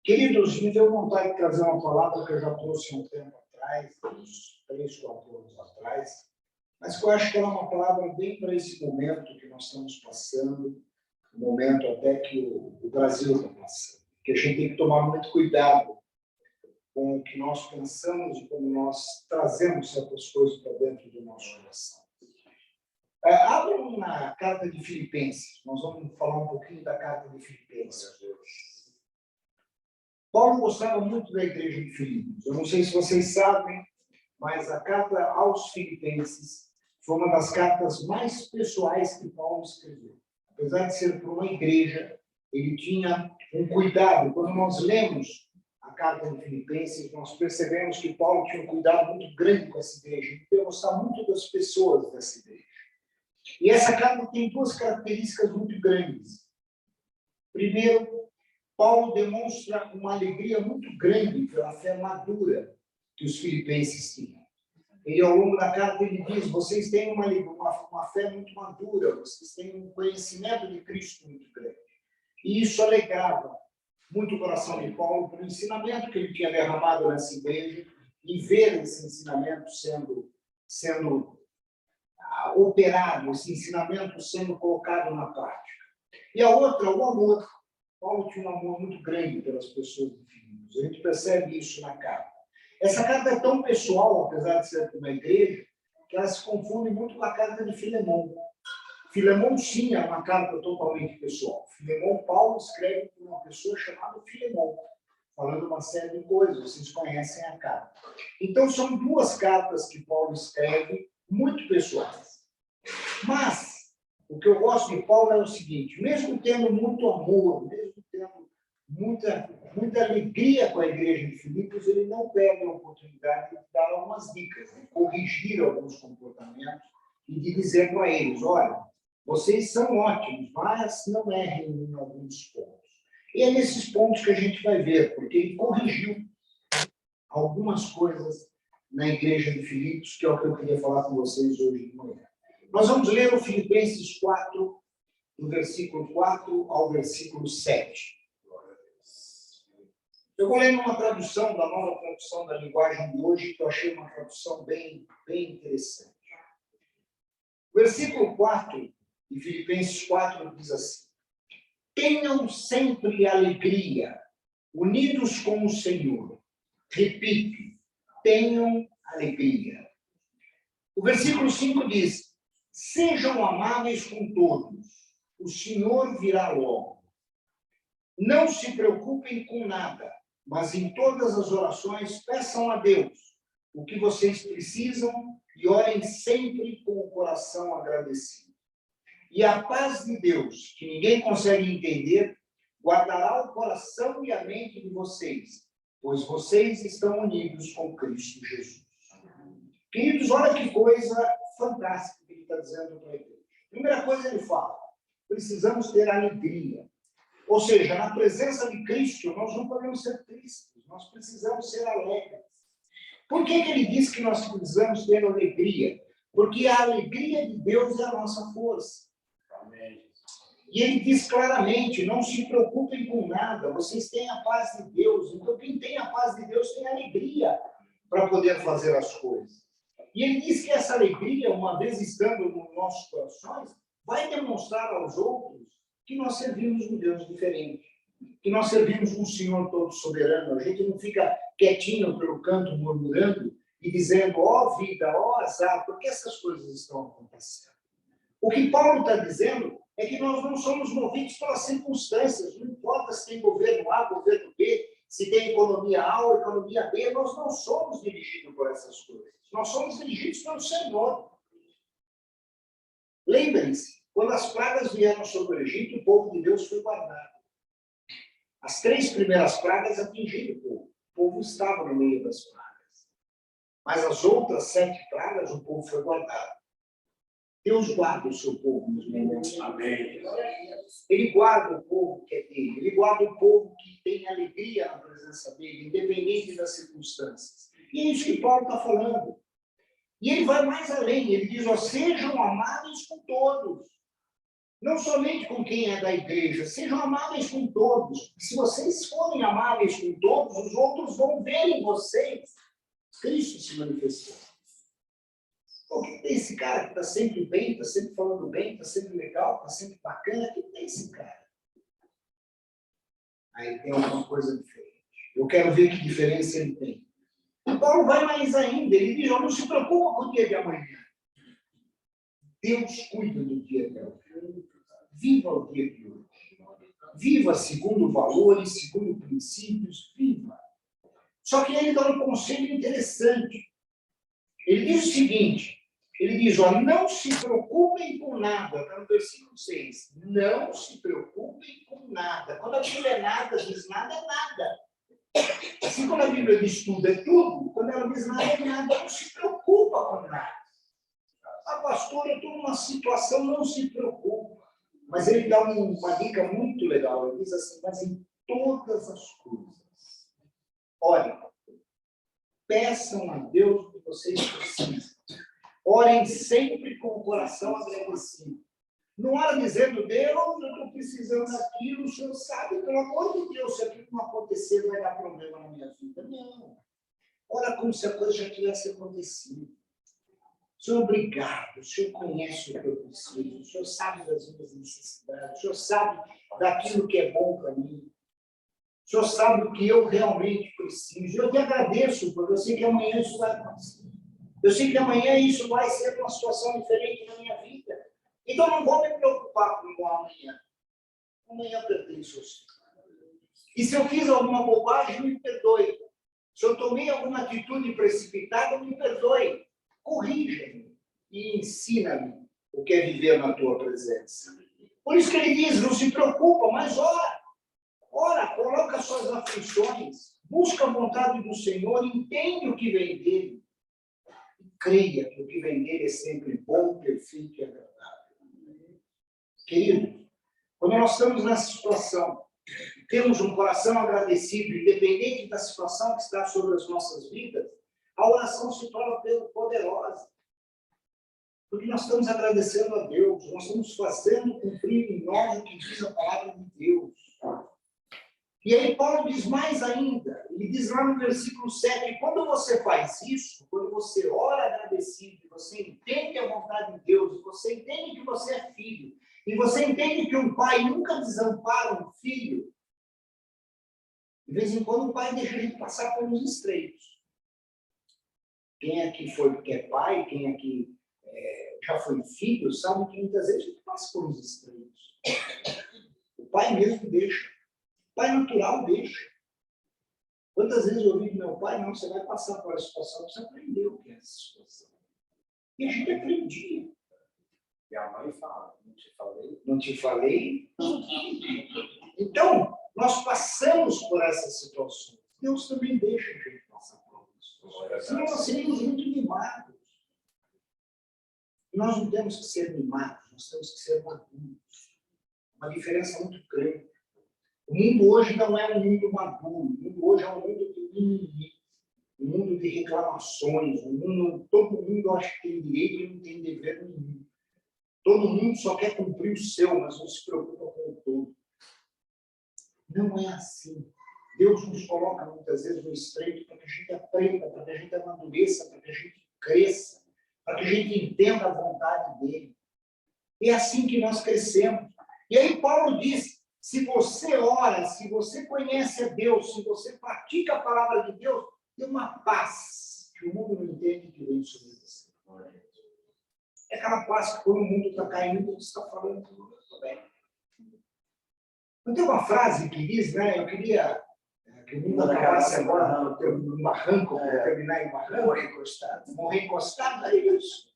Queridos, me deu vontade de trazer uma palavra que eu já trouxe há um tempo atrás, uns 3, 4 anos atrás, mas que eu acho que ela é uma palavra bem para esse momento que nós estamos passando, o momento até que o Brasil está passando, que a gente tem que tomar muito cuidado com o que nós pensamos e como nós trazemos certas coisas para dentro do nosso coração. Abram na carta de Filipenses, nós vamos falar um pouquinho da carta de Filipenses. Paulo gostava muito da igreja de Filipos. Eu não sei se vocês sabem, mas a carta aos Filipenses foi uma das cartas mais pessoais que Paulo escreveu. Apesar de ser para uma igreja, ele tinha um cuidado. Quando nós lemos a carta de Filipenses, nós percebemos que Paulo tinha um cuidado muito grande com essa igreja. Ele gostava muito das pessoas dessa igreja. E essa carta tem duas características muito grandes. Primeiro, Paulo demonstra uma alegria muito grande pela fé madura que os filipenses tinham. Ele, ao longo da carta, ele diz, vocês têm uma fé muito madura, vocês têm um conhecimento de Cristo muito grande. E isso alegrava muito o coração de Paulo pelo ensinamento que ele tinha derramado nessa igreja e ver esse ensinamento sendo operado, esse ensinamento sendo colocado na prática. E a outra, o amor. Paulo tinha um amor muito grande pelas pessoas de Filipos. A gente percebe isso na carta. Essa carta é tão pessoal, apesar de ser de uma igreja, que ela se confunde muito com a carta de Filemão. Filemão, sim, é uma carta totalmente pessoal. Filemão, Paulo escreve para uma pessoa chamada Filemão, falando uma série de coisas. Vocês conhecem a carta. Então, são duas cartas que Paulo escreve, muito pessoais. Mas o que eu gosto de Paulo é o seguinte, mesmo tendo muito amor, mesmo tendo muita alegria com a igreja de Filipos, ele não perde a oportunidade de dar algumas dicas, de corrigir alguns comportamentos e de dizer para eles, olha, vocês são ótimos, mas não errem em alguns pontos. E é nesses pontos que a gente vai ver, porque ele corrigiu algumas coisas na igreja de Filipos, que é o que eu queria falar com vocês hoje de manhã. Nós vamos ler o Filipenses 4, do versículo 4 ao versículo 7. Eu vou ler numa tradução, da nova tradução da linguagem de hoje, que eu achei uma tradução bem interessante. O versículo 4 de Filipenses 4 diz assim, tenham sempre alegria, unidos com o Senhor. Repito, tenham alegria. O versículo 5 diz, sejam amáveis com todos, o Senhor virá logo. Não se preocupem com nada, mas em todas as orações peçam a Deus o que vocês precisam e orem sempre com o coração agradecido. E a paz de Deus, que ninguém consegue entender, guardará o coração e a mente de vocês, pois vocês estão unidos com Cristo Jesus. Queridos, olha que coisa fantástica que ele está dizendo para a igreja. Primeira coisa ele fala, precisamos ter alegria. Ou seja, na presença de Cristo, nós não podemos ser tristes, nós precisamos ser alegres. Por que ele diz que nós precisamos ter alegria? Porque a alegria de Deus é a nossa força. Amém. E ele diz claramente, não se preocupem com nada, vocês têm a paz de Deus. Então, quem tem a paz de Deus tem alegria para poder fazer as coisas. E ele diz que essa alegria, uma vez estando nos nossos corações, vai demonstrar aos outros que nós servimos um Deus diferente, que nós servimos um Senhor todo soberano. A gente não fica quietinho pelo canto, murmurando e dizendo, ó vida, ó azar, porque essas coisas estão acontecendo. O que Paulo está dizendo é que nós não somos movidos pelas circunstâncias, não importa se tem governo A, governo B, se tem economia A ou economia B, nós não somos dirigidos por essas coisas. Nós somos dirigidos pelo Senhor. Lembrem-se, quando as pragas vieram sobre o Egito, o povo de Deus foi guardado. As 3 primeiras pragas atingiram o povo. O povo estava no meio das pragas. Mas as outras 7 pragas, o povo foi guardado. Deus guarda o seu povo nos momentos. Amém. Ele guarda o povo que é dele. Ele guarda o povo que tem alegria na presença dele, independente das circunstâncias. E é isso que Paulo está falando. E ele vai mais além. Ele diz, ó, sejam amáveis com todos. Não somente com quem é da igreja, sejam amáveis com todos. Se vocês forem amáveis com todos, os outros vão ver em vocês Cristo se manifestando. O que tem esse cara que está sempre bem, está sempre falando bem, está sempre legal, está sempre bacana? O que tem esse cara? Aí tem alguma coisa diferente. Eu quero ver que diferença ele tem. O Paulo vai mais ainda. Ele diz, não se preocupa com o dia de amanhã. Deus cuida do dia de amanhã. Viva o dia de hoje. Viva segundo valores, segundo princípios, viva. Só que ele dá um conselho interessante. Ele diz o seguinte, ele diz, ó, não se preocupem com nada, está no versículo 6. Não se preocupem com nada. Quando a Bíblia é nada, diz nada é nada. Assim como a Bíblia diz tudo é tudo, quando ela diz nada é nada, não se preocupa com nada. A pastora, eu estou numa situação, não se preocupa. Mas ele dá uma dica muito legal. Ele diz assim, mas em todas as coisas, olhem, peçam a Deus o que vocês precisam. Orem sempre com o coração agradecido. Não ora dizendo, Deus, eu estou precisando daquilo, o Senhor sabe, pelo amor de Deus, se aquilo não acontecer, vai dar problema na minha vida. Não. Ora como se a coisa já tivesse acontecido. Senhor, obrigado. O Senhor conhece o que eu preciso. O Senhor sabe das minhas necessidades. O Senhor sabe daquilo que é bom para mim. O Senhor sabe do que eu realmente preciso. Eu te agradeço, porque eu sei que amanhã isso vai acontecer. Eu sei que amanhã isso vai ser uma situação diferente na minha vida. Então, não vou me preocupar com o amanhã. Amanhã pertence ao Senhor. E se eu fiz alguma bobagem, me perdoe. Se eu tomei alguma atitude precipitada, me perdoe. Corrija-me e ensina-me o que é viver na tua presença. Por isso que ele diz, não se preocupa, mas ora. Ora, coloca suas aflições, busca a vontade do Senhor, entende o que vem dele. E creia que o que vem dele é sempre bom, perfeito e agradável. Querido, quando nós estamos nessa situação, temos um coração agradecido, independente da situação que está sobre as nossas vidas, a oração se torna poderosa. Porque nós estamos agradecendo a Deus, nós estamos fazendo cumprir em nós o que diz a palavra de Deus. E aí Paulo diz mais ainda, ele diz lá no versículo 7, quando você faz isso, quando você ora agradecido, você entende a vontade de Deus, você entende que você é filho, e você entende que um pai nunca desampara um filho, de vez em quando o pai deixa a gente passar por uns estreitos. Quem aqui foi porque é pai, quem aqui já foi filho, sabe que muitas vezes a gente passa por uns estreitos. O pai mesmo deixa. O pai natural deixa. Quantas vezes eu ouvi do meu pai, não, você vai passar por essa situação, você aprendeu o que é essa situação. E a gente aprendia. E a mãe fala, não te falei? Não te falei? Então, nós passamos por essas situações. Deus também deixa a gente passar por isso. Senão nós seríamos muito mimados. Nós não temos que ser mimados, nós temos que ser maduros. Uma diferença muito grande. O mundo hoje não é um mundo maduro, o mundo hoje é um mundo de mimimi, um mundo de reclamações, todo mundo acha que tem direito e não tem dever nenhum. Todo mundo só quer cumprir o seu, mas não se preocupa com o todo. Não é assim. Deus nos coloca muitas vezes no estreito para que a gente aprenda, para que a gente amadureça, para que a gente cresça, para que a gente entenda a vontade dele. É assim que nós crescemos. E aí Paulo diz, se você ora, se você conhece a Deus, se você pratica a palavra de Deus, tem uma paz que o mundo não entende que vem sobre você. É aquela paz que quando o mundo está caindo, você está falando tudo bem. Não tem uma frase que diz, né? Eu queria que o mundo acabasse agora no barranco, para terminar em barranco. Morrer encostado. Morrer encostado, é isso.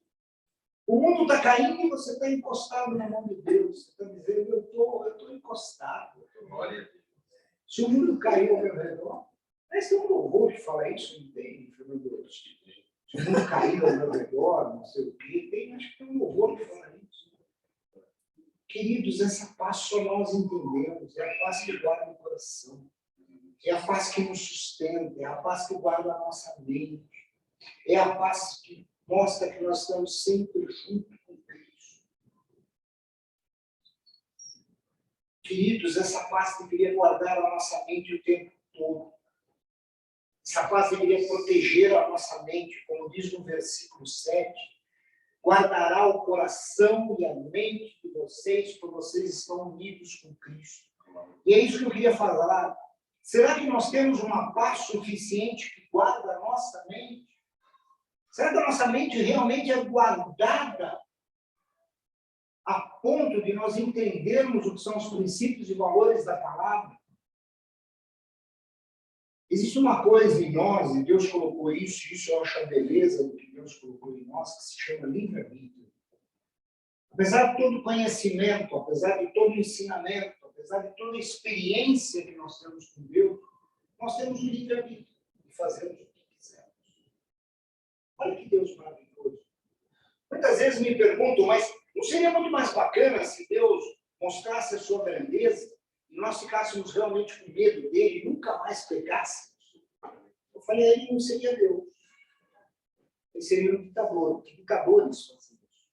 O mundo está caindo e você está encostado na mão de Deus. Você está dizendo, eu estou encostado. Se o mundo caiu ao meu redor, mas tem um louvor que fala isso, não tem, meu Deus. Se o mundo caiu ao meu redor, não sei o quê, acho que tem um louvor que fala isso. Queridos, essa paz só nós entendemos, é a paz que guarda o coração, é a paz que nos sustenta, é a paz que guarda a nossa mente, é a paz que mostra que nós estamos sempre juntos com Cristo. Queridos, essa paz deveria guardar a nossa mente o tempo todo. Essa paz deveria proteger a nossa mente, como diz no versículo 7. Guardará o coração e a mente de vocês, porque vocês estão unidos com Cristo. E é isso que eu queria falar. Será que nós temos uma paz suficiente que guarda a nossa mente? Será que a nossa mente realmente é guardada a ponto de nós entendermos o que são os princípios e valores da palavra? Existe uma coisa em nós, e Deus colocou isso, e isso eu acho a beleza do que Deus colocou em nós, que se chama livre-arbítrio. Apesar de todo conhecimento, apesar de todo ensinamento, apesar de toda experiência que nós temos com Deus, nós temos um livre-arbítrio e fazemos o que quisermos. Olha que Deus maravilhoso. Muitas vezes me perguntam, mas não seria muito mais bacana se Deus mostrasse a sua grandeza e nós ficássemos realmente com medo dele e nunca mais pegássemos? Eu falei, ele não seria Deus. Ele seria um ditador. Que ditadores fazem isso?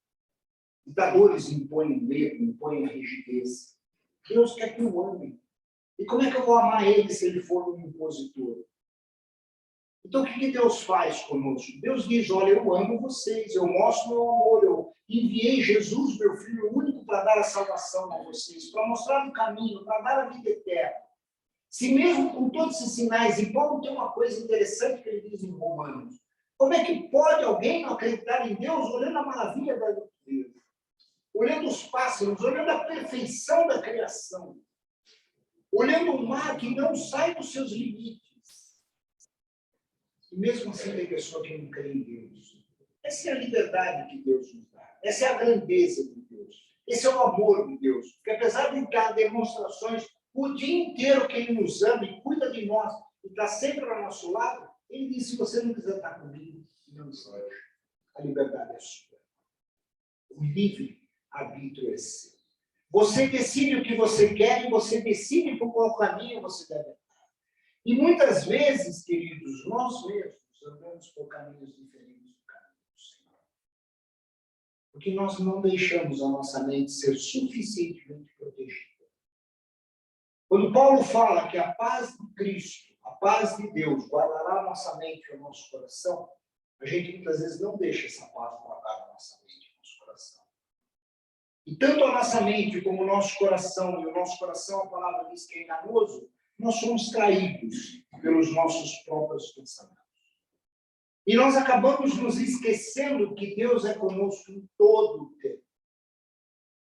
Ditadores impõem medo, impõem rigidez. Deus quer que eu ame. E como é que eu vou amar ele se ele for um impositor? Então, o que Deus faz conosco? Deus diz, olha, eu amo vocês, eu mostro meu amor, eu enviei Jesus, meu Filho único, para dar a salvação a vocês, para mostrar o caminho, para dar a vida eterna. Se mesmo com todos esses sinais, e Paulo tem uma coisa interessante que ele diz em Romanos, como é que pode alguém não acreditar em Deus olhando a maravilha da natureza, olhando os pássaros, olhando a perfeição da criação, olhando o mar que não sai dos seus limites? E mesmo assim tem pessoa que não crê em Deus. Essa é a liberdade que Deus nos dá. Essa é a grandeza de Deus. Esse é o amor de Deus. Porque apesar de dar demonstrações o dia inteiro que Ele nos ama e cuida de nós e está sempre ao nosso lado, Ele diz, se você não quiser estar comigo, não esteja. A liberdade é sua. O livre-arbítrio é seu. Você decide o que você quer e você decide por qual caminho você deve estar. E muitas vezes, queridos, nós mesmos andamos por caminhos diferentes do caminho do Senhor. Porque nós não deixamos a nossa mente ser suficientemente protegida. Quando Paulo fala que a paz de Cristo, a paz de Deus, guardará a nossa mente e o nosso coração, a gente muitas vezes não deixa essa paz guardar a nossa mente e o nosso coração. E tanto a nossa mente como o nosso coração, e o nosso coração, a palavra diz que é enganoso, nós somos traídos pelos nossos próprios pensamentos. E nós acabamos nos esquecendo que Deus é conosco em todo o tempo.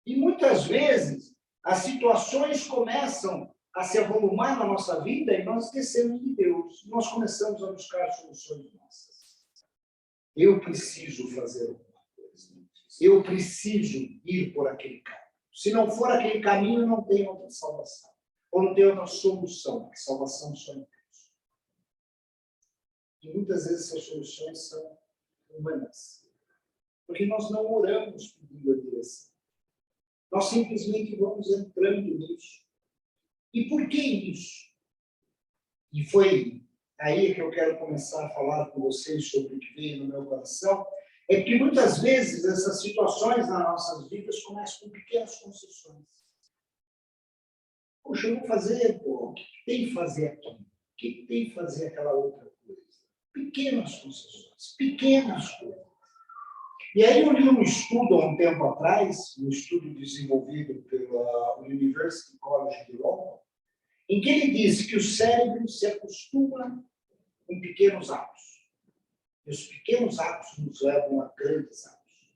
E muitas vezes, as situações começam a se avolumar na nossa vida e nós esquecemos de Deus. Nós começamos a buscar soluções nossas. Eu preciso fazer alguma coisa. Eu preciso ir por aquele caminho. Se não for aquele caminho, não tem outra salvação. Ou não tem outra solução, porque salvação só em Cristo. E muitas vezes essas soluções são humanas. Porque nós não oramos pedindo a direção. Nós simplesmente vamos entrando nisso. E por que isso? E foi aí que eu quero começar a falar com vocês sobre o que veio no meu coração. É que muitas vezes essas situações nas nossas vidas começam com pequenas concessões. Poxa, eu vou fazer, o que tem que fazer aqui? O que tem que fazer aquela outra coisa? Pequenas concessões, pequenas coisas. E aí eu li um estudo há um tempo atrás, um estudo desenvolvido pela University College de Londres, em que ele diz que o cérebro se acostuma com pequenos atos. E os pequenos atos nos levam a grandes atos.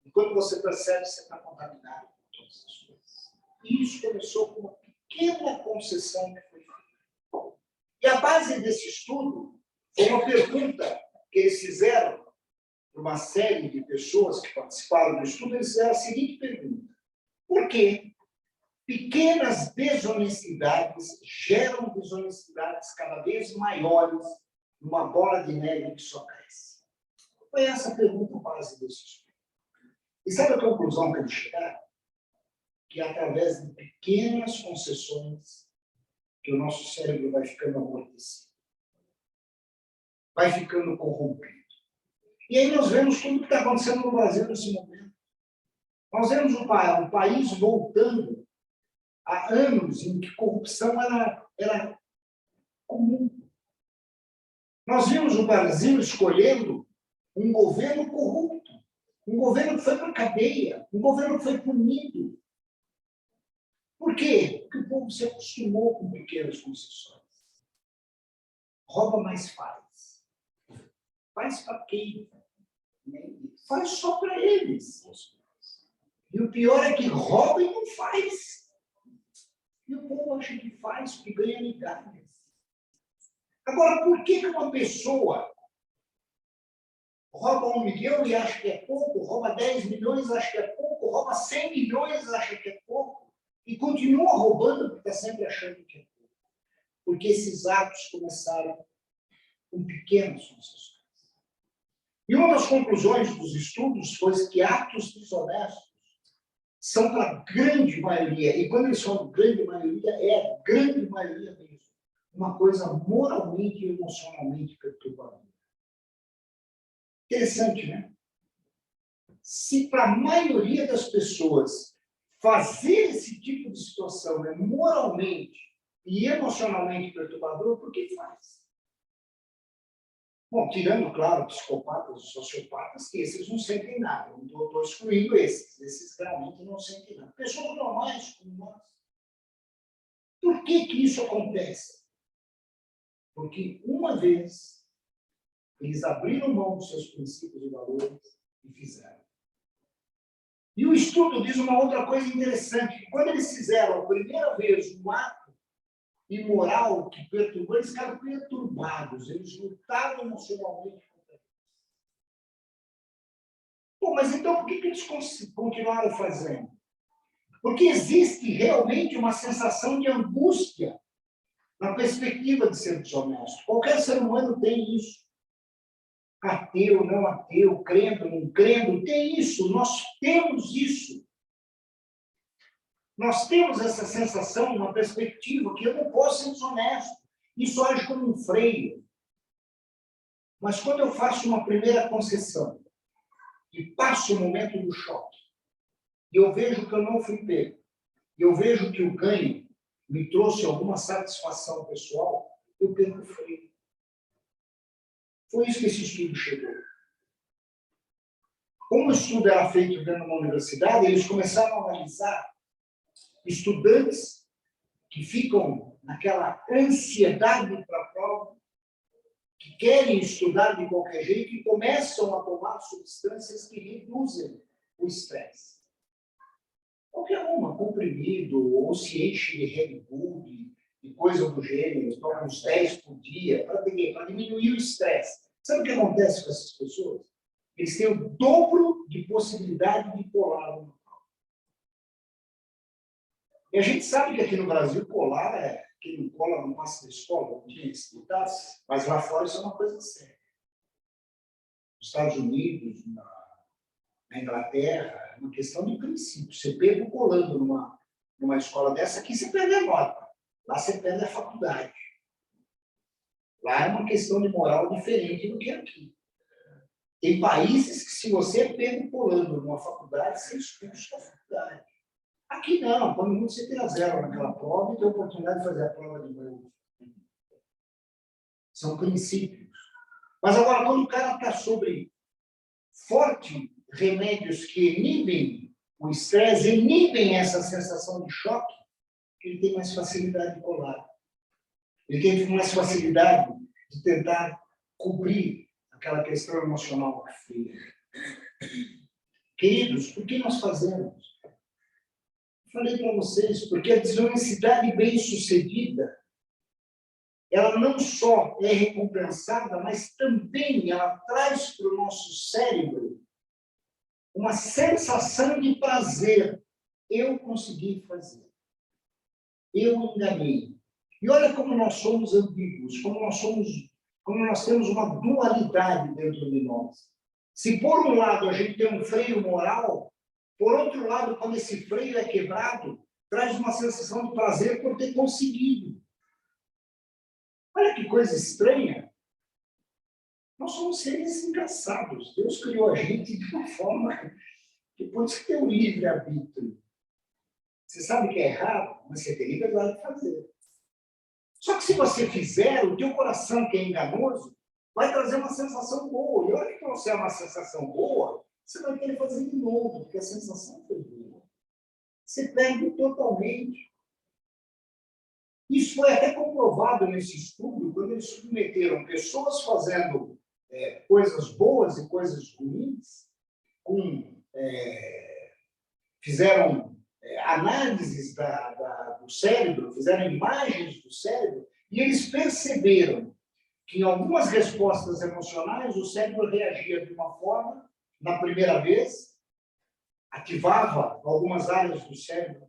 E quando você percebe, você está contaminado com todas as coisas. E isso começou com uma pequena concessão que foi feita. E a base desse estudo foi uma pergunta que eles fizeram para uma série de pessoas que participaram do estudo. Eles fizeram a seguinte pergunta: por que pequenas desonestidades geram desonestidades cada vez maiores numa bola de neve que só cresce? Foi essa a pergunta base desse estudo. E sabe a conclusão que eles chegaram? Que através de pequenas concessões que o nosso cérebro vai ficando amortecido, vai ficando corrompido. E aí nós vemos tudo o que está acontecendo no Brasil nesse momento. Nós vemos o país voltando há anos em que corrupção era comum. Nós vimos o Brasil escolhendo um governo corrupto, um governo que foi para a cadeia, um governo que foi punido. Por quê? Porque o povo se acostumou com pequenas concessões. Rouba, mas faz. Faz para quem? Faz só para eles. E o pior é que rouba e não faz. E o povo acha que faz porque ganha migalhas. Agora, por que uma pessoa rouba 1 milhão e acha que é pouco, rouba 10 milhões e acha que é pouco, rouba 100 milhões e acha que é pouco, e continua roubando porque está sempre achando que é pouco? Porque esses atos começaram com pequenas concessões. E uma das conclusões dos estudos foi que atos desonestos são para a grande maioria, e quando eles são grande maioria, é a grande maioria mesmo, uma coisa moralmente e emocionalmente perturbadora. Interessante, né? Se para a maioria das pessoas fazer esse tipo de situação é moralmente e emocionalmente perturbador, por que faz? Bom, tirando, claro, psicopatas e sociopatas, que esses não sentem nada. Não estou excluindo esses realmente não sentem nada. Pessoas normais como nós. Por que isso acontece? Porque uma vez eles abriram mão dos seus princípios e valores e fizeram. E o estudo diz uma outra coisa interessante, que quando eles fizeram a primeira vez um ato imoral que perturbou, eles ficaram perturbados, eles lutaram emocionalmente contra isso. Bom, mas então por que eles continuaram fazendo? Porque existe realmente uma sensação de angústia na perspectiva de ser desonesto. Qualquer ser humano tem isso. Ateu, não ateu, crendo, não crendo, tem isso, nós temos isso. Nós temos essa sensação, uma perspectiva, que eu não posso ser desonesto. Isso age como um freio. Mas quando eu faço uma primeira concessão e passo o momento do choque, e eu vejo que eu não fui pego, e eu vejo que o ganho me trouxe alguma satisfação pessoal, eu perco o freio. Foi isso que esse estudo chegou. Como o estudo era feito dentro de uma universidade, eles começaram a analisar estudantes que ficam naquela ansiedade para a prova, que querem estudar de qualquer jeito e começam a tomar substâncias que reduzem o estresse. Qualquer uma, comprimido, ou se enche de Red Bull, de coisa do gênero, toma uns 10 por dia, para diminuir o estresse. Sabe o que acontece com essas pessoas? Eles têm o dobro de possibilidade de colar no local. E a gente sabe que aqui no Brasil colar quem não cola não passa da escola, não tinha esse ditado, mas lá fora isso é uma coisa séria. Nos Estados Unidos, na Inglaterra, é uma questão de princípio. Você pega colando numa escola dessa, aqui você perde a nota. Lá você perde a faculdade. Lá é uma questão de moral diferente do que aqui. Tem países que, se você é pego colando numa faculdade, você expulsa da faculdade. Aqui não, quando muito você tira 0 naquela prova e tem a oportunidade de fazer a prova de novo. São princípios. Mas agora, quando o cara está sobre fortes remédios que inibem o estresse, inibem essa sensação de choque, ele tem mais facilidade de colar. Ele tem mais facilidade de tentar cobrir aquela questão emocional que fria. Queridos, por que nós fazemos? Falei para vocês, porque a desonestidade bem-sucedida, ela não só é recompensada, mas também ela traz para o nosso cérebro uma sensação de prazer. Eu consegui fazer. Eu enganei. E olha como nós somos ambíguos, como nós temos uma dualidade dentro de nós. Se por um lado a gente tem um freio moral, por outro lado, quando esse freio é quebrado, traz uma sensação de prazer por ter conseguido. Olha que coisa estranha. Nós somos seres engraçados. Deus criou a gente de uma forma que pode ter um livre-arbítrio. Você sabe que é errado, mas você tem liberdade de fazer. Só que se você fizer, o teu coração, que é enganoso, vai trazer uma sensação boa. E a hora que trouxer uma sensação boa, você vai querer fazer de novo, porque a sensação foi boa. Você perde totalmente. Isso foi até comprovado nesse estudo, quando eles submeteram pessoas fazendo coisas boas e coisas ruins, fizeram análises do cérebro, fizeram imagens do cérebro, e eles perceberam que em algumas respostas emocionais o cérebro reagia de uma forma, na primeira vez, ativava algumas áreas do cérebro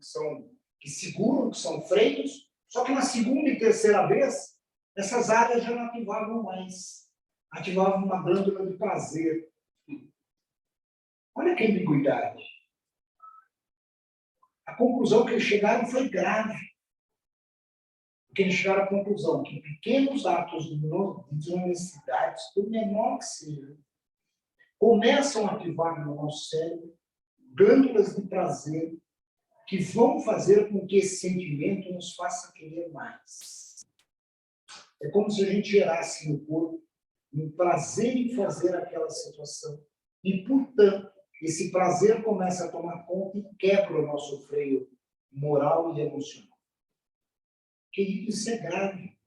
que seguram, que são freios, só que na segunda e terceira vez, essas áreas já não ativavam mais. Ativavam uma glândula de prazer. Olha que ambiguidade. A conclusão que eles chegaram foi grave. Porque eles chegaram à conclusão que pequenos atos de desonestidade, por menor que seja, começam a ativar no nosso cérebro glândulas de prazer que vão fazer com que esse sentimento nos faça querer mais. É como se a gente gerasse no corpo um prazer em fazer aquela situação. E, portanto, esse prazer começa a tomar conta e quebra o nosso freio moral e emocional. Querido, isso é grave.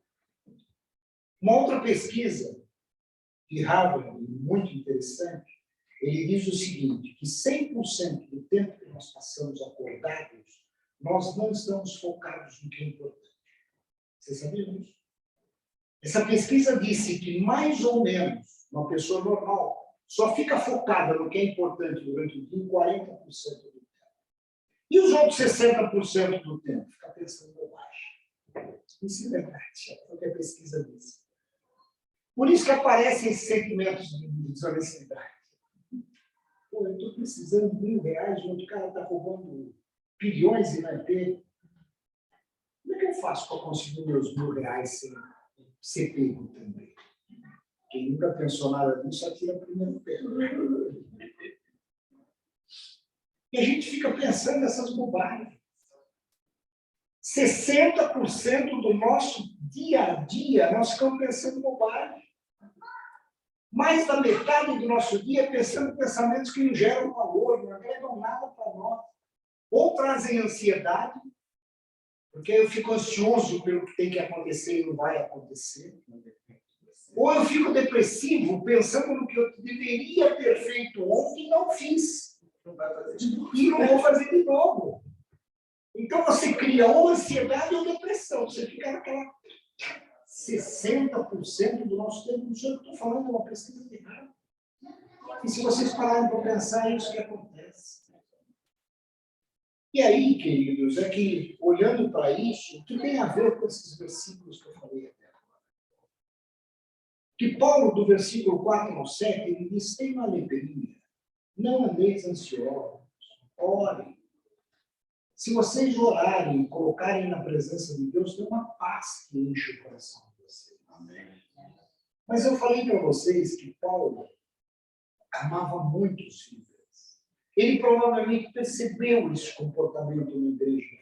Uma outra pesquisa de Harvard, muito interessante, ele diz o seguinte, que 100% do tempo que nós passamos acordados, nós não estamos focados no que é importante. Você sabia disso? Essa pesquisa disse que, mais ou menos, uma pessoa normal só fica focada no que é importante durante o dia em 40% do tempo. E os outros 60% do tempo? Fica pensando em bobagem. Isso é verdade, é o que a pesquisa diz. Por isso que aparecem esses sentimentos de desonestidade. Pô, eu estou precisando de R$1.000, o outro cara está roubando bilhões e vai ter. Como é que eu faço para conseguir meus R$1.000 sem ser pego também? Quem nunca pensou nada disso, atira primeiro pé. E a gente fica pensando nessas bobagens. 60% do nosso dia a dia, nós ficamos pensando bobagem. Mais da metade do nosso dia pensando pensamentos que não geram valor, não agregam nada para nós. Ou trazem ansiedade, porque eu fico ansioso pelo que tem que acontecer e não vai acontecer. Ou eu fico depressivo pensando no que eu deveria ter feito ontem e não fiz. E não vou fazer de novo. Então você cria ou ansiedade ou depressão. Você fica naquela 60% do nosso tempo. Não sei o que eu estou falando, é uma pesquisa de nada. E se vocês pararem para pensar, é isso que acontece. E aí, queridos, é que, olhando para isso, o que tem a ver com esses versículos que eu falei até agora? Que Paulo, do versículo 4 ao 7, ele diz, tenham alegria, não andeis ansiosos, orem. Se vocês orarem e colocarem na presença de Deus, tem uma paz que enche o coração de vocês. Amém. Mas eu falei para vocês que Paulo amava muito os filhos. Ele provavelmente percebeu esse comportamento na igreja.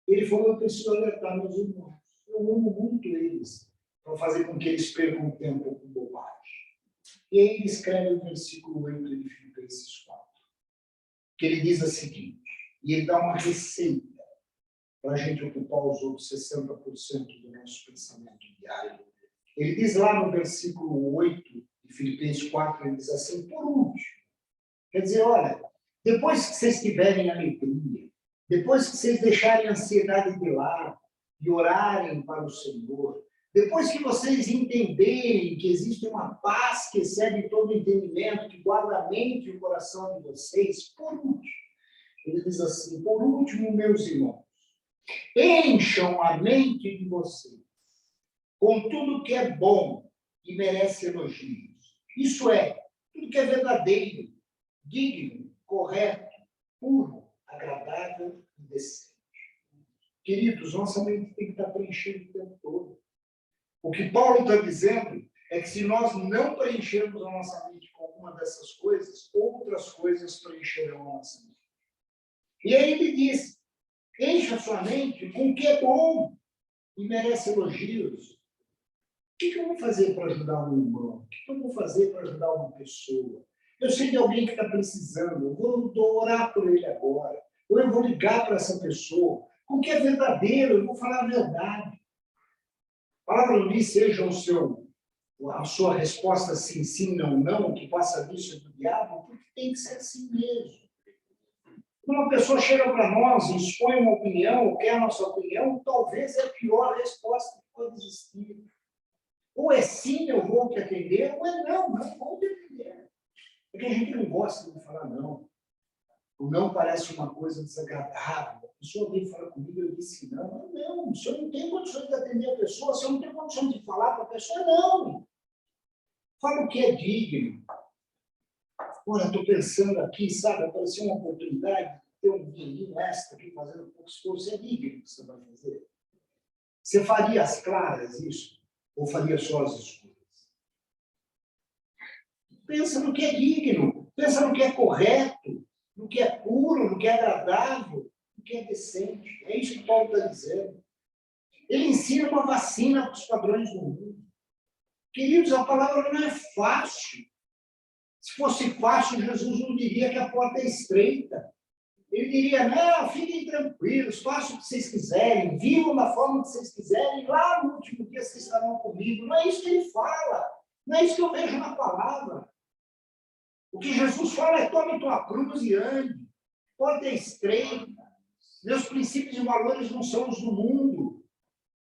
Ele falou, eu preciso alertar meus irmãos. Eu amo muito eles, para fazer com que eles percam tempo com bobagem. E aí ele escreve o versículo 8 de Filipenses 4, que ele diz a seguinte, e ele dá uma receita para a gente ocupar os outros 60% do nosso pensamento diário. Ele diz lá no versículo 8 de Filipenses 4, ele diz assim, por último, quer dizer, olha, depois que vocês tiverem alegria, depois que vocês deixarem a ansiedade de lado e orarem para o Senhor, depois que vocês entenderem que existe uma paz que excede todo entendimento, que guarda a mente e o coração de vocês, por último, ele diz assim, por último, meus irmãos, encham a mente de vocês com tudo que é bom e merece elogios. Isso é, tudo que é verdadeiro, digno, correto, puro, agradável e decente. Queridos, nossa mente tem que estar preenchida o tempo todo. O que Paulo está dizendo é que se nós não preenchermos a nossa mente com alguma dessas coisas, outras coisas preencherão a nossa mente. E aí ele diz, Encha a sua mente com o que é bom e merece elogios. O que eu vou fazer para ajudar um irmão? O que eu vou fazer para ajudar uma pessoa? Eu sei de alguém que está precisando, eu vou orar por ele agora. Ou eu vou ligar para essa pessoa. O que é verdadeiro, eu vou falar a verdade. A palavra não diz seja a sua resposta sim, sim, não, não, que passa disso do diabo, porque tem que ser assim mesmo. Quando uma pessoa chega para nós e expõe uma opinião, ou quer a nossa opinião, talvez é a pior resposta que pode existir. Ou é sim, eu vou te atender, ou é não, não vou te atender. Porque a gente não gosta de falar não. O não parece uma coisa desagradável. A pessoa veio falar comigo, eu disse não. Não, o senhor não tem condições de atender a pessoa, o senhor não tem condições de falar para a pessoa, não. Fala o que é digno. Ora, estou pensando aqui, sabe, apareceu uma oportunidade de ter um dinheirinho extra aqui, fazendo um pouco esforço. É digno que você vai fazer. Você faria as claras isso? Ou faria só as escuras? Pensa no que é digno. Pensa no que é correto. No que é puro, no que é agradável, no que é decente. É isso que Paulo está dizendo. Ele ensina uma vacina para os padrões do mundo. Queridos, a palavra não é fácil. Se fosse fácil, Jesus não diria que a porta é estreita. Ele diria, não, fiquem tranquilos, façam o que vocês quiserem, vivam da forma que vocês quiserem, lá no último dia vocês estarão comigo. Não é isso que ele fala. Não é isso que eu vejo na palavra. O que Jesus fala é, tome tua cruz e ande. Porta é estreita. Meus princípios e valores não são os do mundo.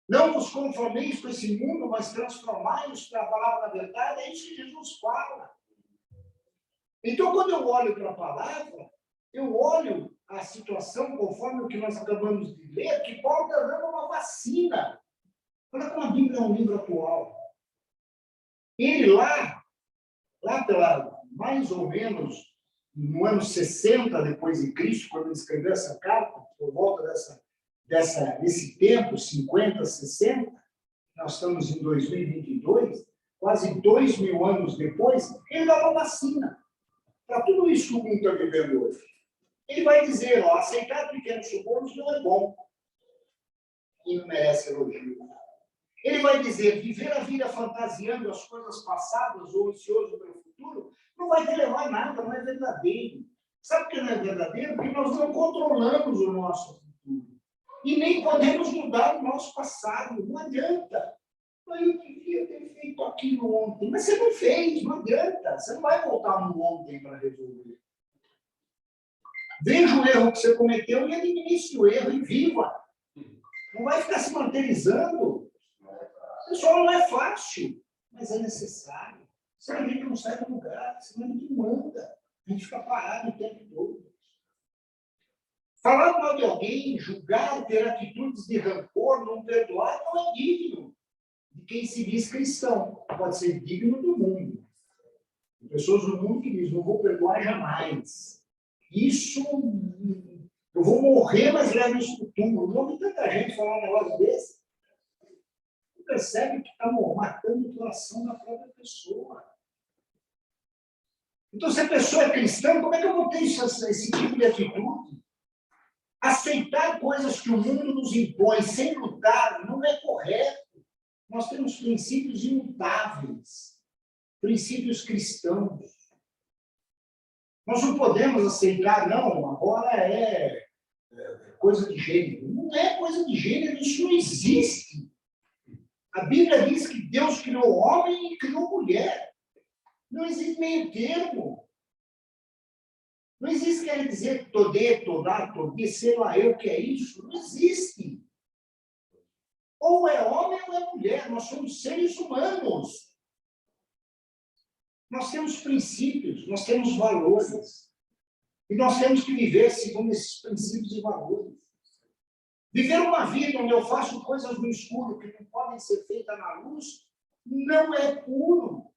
Não vos conformeis com esse mundo, mas transformai-os para a palavra da verdade. É isso que Jesus fala. Então, quando eu olho para a palavra, eu olho a situação conforme o que nós acabamos de ler, que Paulo está dando uma vacina. Olha como a Bíblia é um livro atual. Ele lá pela mais ou menos no ano 60 depois de Cristo, quando ele escreveu essa carta, por volta desse tempo, 50, 60, nós estamos em 2022, quase 2000 anos depois, ele dá uma vacina para tudo isso que o mundo está vivendo hoje. Ele vai dizer, ó, aceitar pequenos subornos não é bom e não merece elogio. Ele vai dizer, viver a vida fantasiando as coisas passadas ou ansioso pelo futuro, não vai te levar a nada, não é verdadeiro. Sabe por que não é verdadeiro? Porque nós não controlamos o nosso futuro. E nem podemos mudar o nosso passado. Não adianta. Eu devia ter feito aquilo ontem. Mas você não fez, não adianta. Você não vai voltar no ontem para resolver. Veja o erro que você cometeu e administre o erro e viva. Não vai ficar se martirizando. Pessoal, não é fácil, mas é necessário. Senão a gente não sai do lugar, senão a gente manda. A gente fica parado o tempo todo. Falar mal de alguém, julgar, ter atitudes de rancor, não perdoar, não é digno de quem se diz cristão. Pode ser digno do mundo. Tem pessoas no mundo que dizem, não vou perdoar jamais. Isso, eu vou morrer, mas levo isso para o túmulo. Não vi tanta gente falar um negócio desse. Percebe que está matando o coração da própria pessoa. Então, se a pessoa é cristã, como é que eu vou ter esse tipo de atitude? Aceitar coisas que o mundo nos impõe sem lutar não é correto. Nós temos princípios imutáveis, princípios cristãos. Nós não podemos aceitar, não, agora é coisa de gênero. Não é coisa de gênero, isso não existe. A Bíblia diz que Deus criou homem e criou mulher. Não existe meio termo. Não existe quer dizer todê, todá, todê, sei lá eu que é isso. Não existe. Ou é homem ou é mulher. Nós somos seres humanos. Nós temos princípios, nós temos valores. E nós temos que viver segundo esses princípios e valores. Viver uma vida onde eu faço coisas no escuro que não podem ser feitas na luz, não é puro.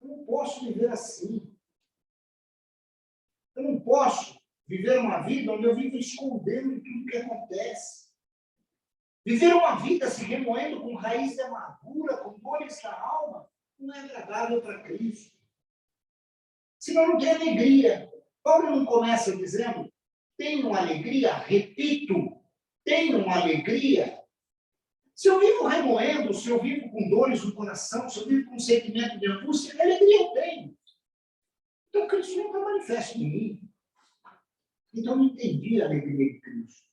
Eu não posso viver assim. Eu não posso viver uma vida onde eu vivo escondendo tudo que acontece. Viver uma vida se remoendo com raiz de amargura, com dores na alma, não é agradável para Cristo. Senão não tem alegria. Paulo não começa dizendo, tenho alegria, repito, tenho uma alegria, se eu vivo remoendo, se eu vivo com dores no coração, se eu vivo com um sentimento de angústia, que alegria eu tenho? Então, Cristo nunca manifesta em mim. Então, eu não entendi a alegria de Cristo.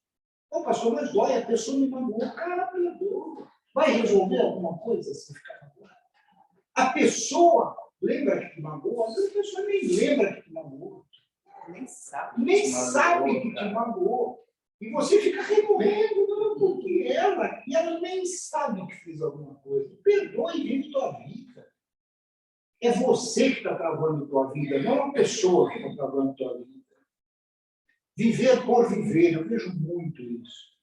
Ô, pastor, mas dói, a pessoa me magoou. Cara, perdoa. Vai resolver alguma coisa se ficar magoado? A pessoa lembra que te magoou, a pessoa nem lembra que te magoou. Nem sabe Que te magoou. E você fica remoendo, não, porque ela nem sabe que fez alguma coisa. Perdoa e vive tua vida. É você que está travando tua vida, não a pessoa que está travando tua vida. Viver por viver, eu vejo muito isso.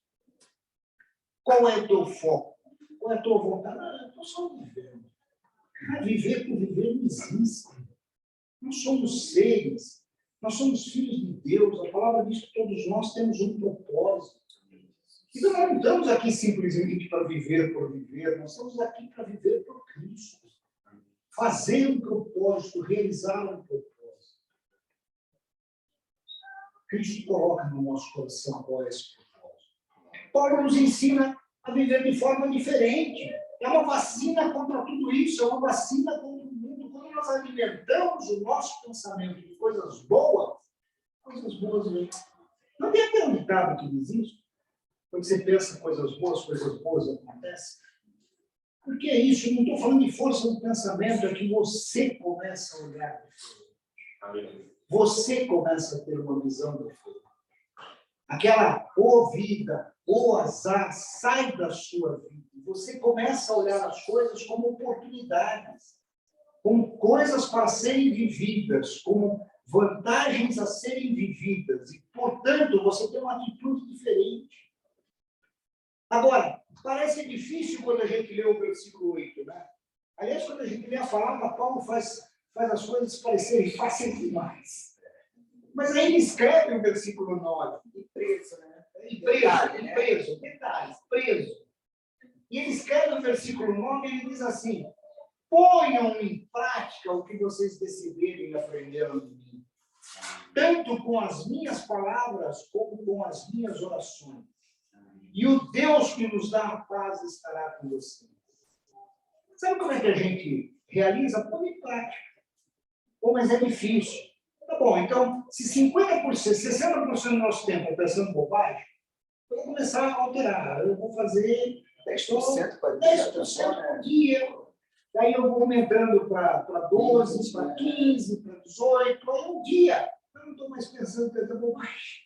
Qual é o teu foco? Qual é a tua vontade? Eu estou só vivendo. Mas viver por viver não existe. Nós somos seres, nós somos filhos de Deus. A palavra diz que todos nós temos um propósito. Então, nós não estamos aqui simplesmente para viver por viver, nós estamos aqui para viver por Cristo. Fazer um propósito, realizar um propósito. Cristo coloca no nosso coração qual é esse propósito. Paulo nos ensina a viver de forma diferente. É uma vacina contra tudo isso, é uma vacina contra o mundo. Quando nós alimentamos o nosso pensamento de coisas boas vêm. Não tem até um ditado que diz isso? Quando você pensa coisas boas acontecem. Porque é isso, eu não estou falando de força do pensamento, é que você começa a olhar. Amém. Você começa a ter uma visão da fé. Aquela vida, azar, sai da sua vida. Você começa a olhar as coisas como oportunidades, como coisas para serem vividas, como vantagens a serem vividas. E, portanto, você tem uma atitude diferente. Agora, parece difícil quando a gente lê o versículo 8, né? Aliás, quando a gente lê a palavra, Paulo faz as coisas parecerem fáceis demais. Mas aí ele escreve o versículo 9. E preso, né? Preso. E ele escreve o versículo 9 e ele diz assim: ponham em prática o que vocês decidirem e aprenderam de mim, tanto com as minhas palavras como com as minhas orações. E o Deus que nos dá a paz estará com vocês. Sabe como é que a gente realiza? Põe em prática. Pô, mas é difícil. Tá bom, então, se 50%, 60% do nosso tempo é pensando bobagem, eu vou começar a alterar. Eu vou fazer 10% por dia. Daí eu vou aumentando para 12, para 15, para 18. Aí um dia, eu não estou mais pensando bobagem.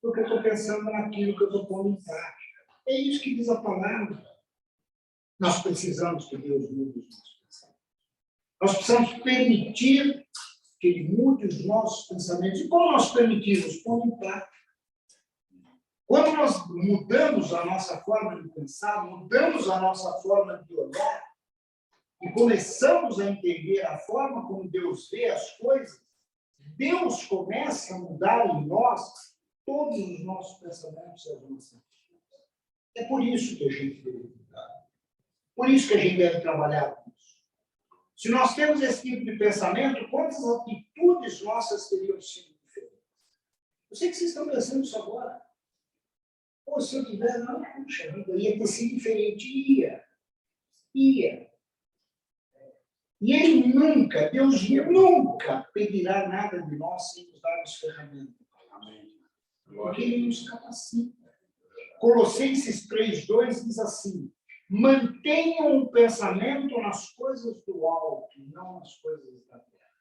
Porque eu estou pensando naquilo que eu estou pondo em prática. É isso que diz a palavra. Nós precisamos que Deus mude os nossos pensamentos. Nós precisamos permitir que Ele mude os nossos pensamentos. E como nós permitimos? Pondo em prática. Quando nós mudamos a nossa forma de pensar, mudamos a nossa forma de olhar, e começamos a entender a forma como Deus vê as coisas, Deus começa a mudar em nós todos os nossos pensamentos e as nossas atitudes. É por isso que a gente deve mudar. Por isso que a gente deve trabalhar com isso. Se nós temos esse tipo de pensamento, quantas atitudes nossas teriam sido diferentes? Eu sei que vocês estão pensando isso agora. Pô, se eu tiver, não, puxa vida, ia ter sido diferente. Ia. E Ele nunca, Deus nunca pedirá nada de nós sem nos dar as ferramentas. Porque Ele nos capacita. Colossenses 3:2 diz assim: mantenham o pensamento nas coisas do alto, não nas coisas da terra.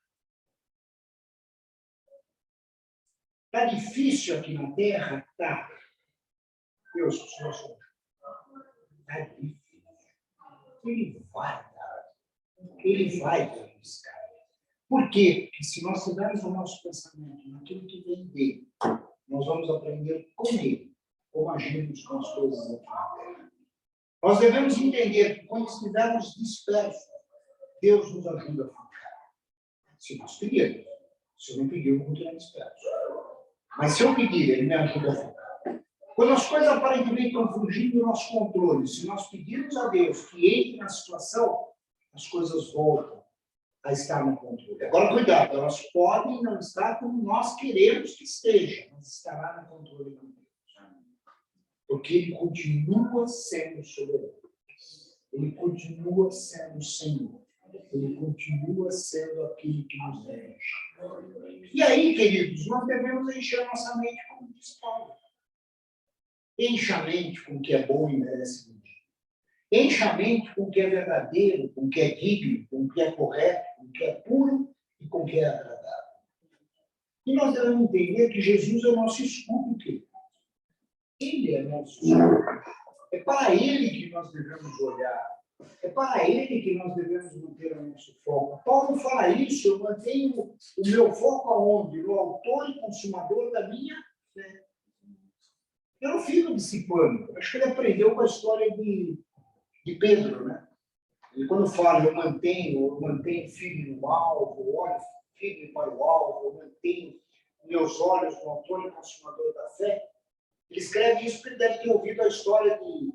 Está difícil aqui na terra? Tá. Deus, Senhor, está difícil. Ele vai dar. Ele vai dar buscar. Por quê? Porque se nós tivermos o nosso pensamento naquilo que vem dele, nós vamos aprender com ele como agirmos com as coisas aqui na terra. Nós devemos entender que quando estivermos dispersos, Deus nos ajuda a ficar. Se nós pedirmos. Se eu não pedir, eu vou continuar disperso. Mas se eu pedir, Ele me ajuda a ficar. Quando as coisas aparentemente estão fugindo do nosso controle, se nós pedirmos a Deus que entre na situação, as coisas voltam a estar no controle. Agora, cuidado, elas podem não estar como nós queremos que esteja, mas estará no controle de Deus. Porque ele continua sendo soberano. Ele continua sendo o Senhor. Ele continua sendo aquele que nos rege. E aí, queridos, nós devemos encher a nossa mente, como diz Paulo. Encha a mente com o que é bom e merece elogio. Encha a mente com o que é verdadeiro, com o que é digno, com o que é correto, com o que é puro e com o que é agradável. E nós devemos entender que Jesus é o nosso escudo, querido. Ele é nosso escudo. É para ele que nós devemos olhar. É para ele que nós devemos manter o nosso foco. Paulo fala isso, eu mantenho o meu foco aonde? No autor e consumador da minha fé. Eu não fico dissipando. Acho que ele aprendeu com a história de Pedro, né? E quando fala, eu mantenho firme no alvo, olho firme para o alvo, eu mantenho meus olhos no autor e consumador da fé. Ele escreve isso porque ele deve ter ouvido a história de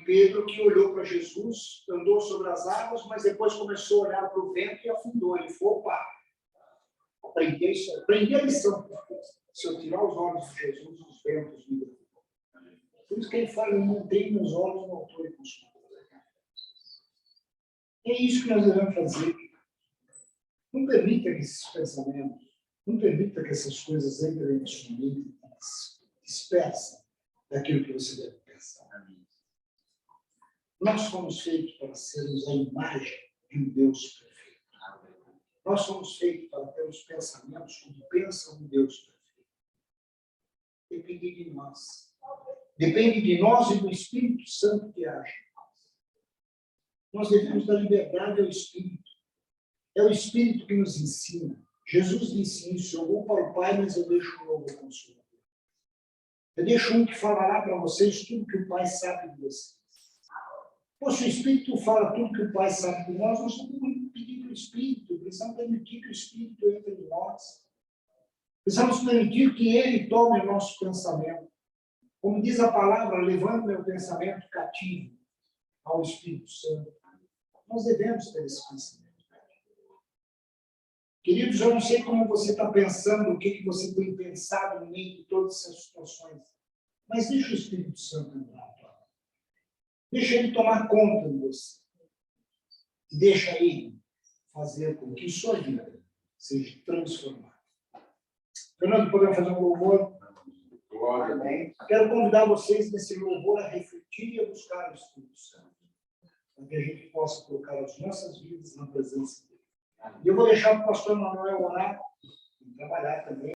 Pedro, que olhou para Jesus, andou sobre as águas, mas depois começou a olhar para o vento e afundou. Ele foi, opa, aprendi a lição. Se eu tirar os olhos de Jesus, os ventos me derrubam. Por isso que ele fala, eu mantenho meus olhos no autor e consumador. É isso que nós devemos fazer. Não permita que esses pensamentos, não permita que essas coisas entrem na sua mente e dispersem daquilo que você deve pensar. Nós fomos feitos para sermos a imagem de um Deus perfeito. Nós fomos feitos para ter os pensamentos como pensa um Deus perfeito. Depende de nós. Depende de nós e do Espírito Santo que age em nós. Nós devemos dar liberdade ao Espírito. É o Espírito que nos ensina. Jesus disse isso, eu vou para o Pai, mas eu deixo um novo Consolador. Eu deixo um que falará para vocês tudo que o Pai sabe de vocês. Pô, se o Espírito fala tudo que o Pai sabe de nós temos que pedir para o Espírito, precisamos permitir que o Espírito entre em nós. Precisamos permitir que Ele tome o nosso pensamento. Como diz a palavra, levando meu pensamento cativo ao Espírito Santo. Nós devemos ter esse pensamento. Queridos, eu não sei como você está pensando, o que você tem pensado no meio de todas essas situações, mas deixa o Espírito Santo entrar. Deixa ele tomar conta de você. E deixa ele fazer com que sua vida seja transformada. Fernando, podemos fazer um louvor? Glória a Deus. Quero convidar vocês nesse louvor a refletir e a buscar o Espírito Santo. Para que a gente possa colocar as nossas vidas na presença dele. E eu vou deixar o pastor Manuel orar e trabalhar também.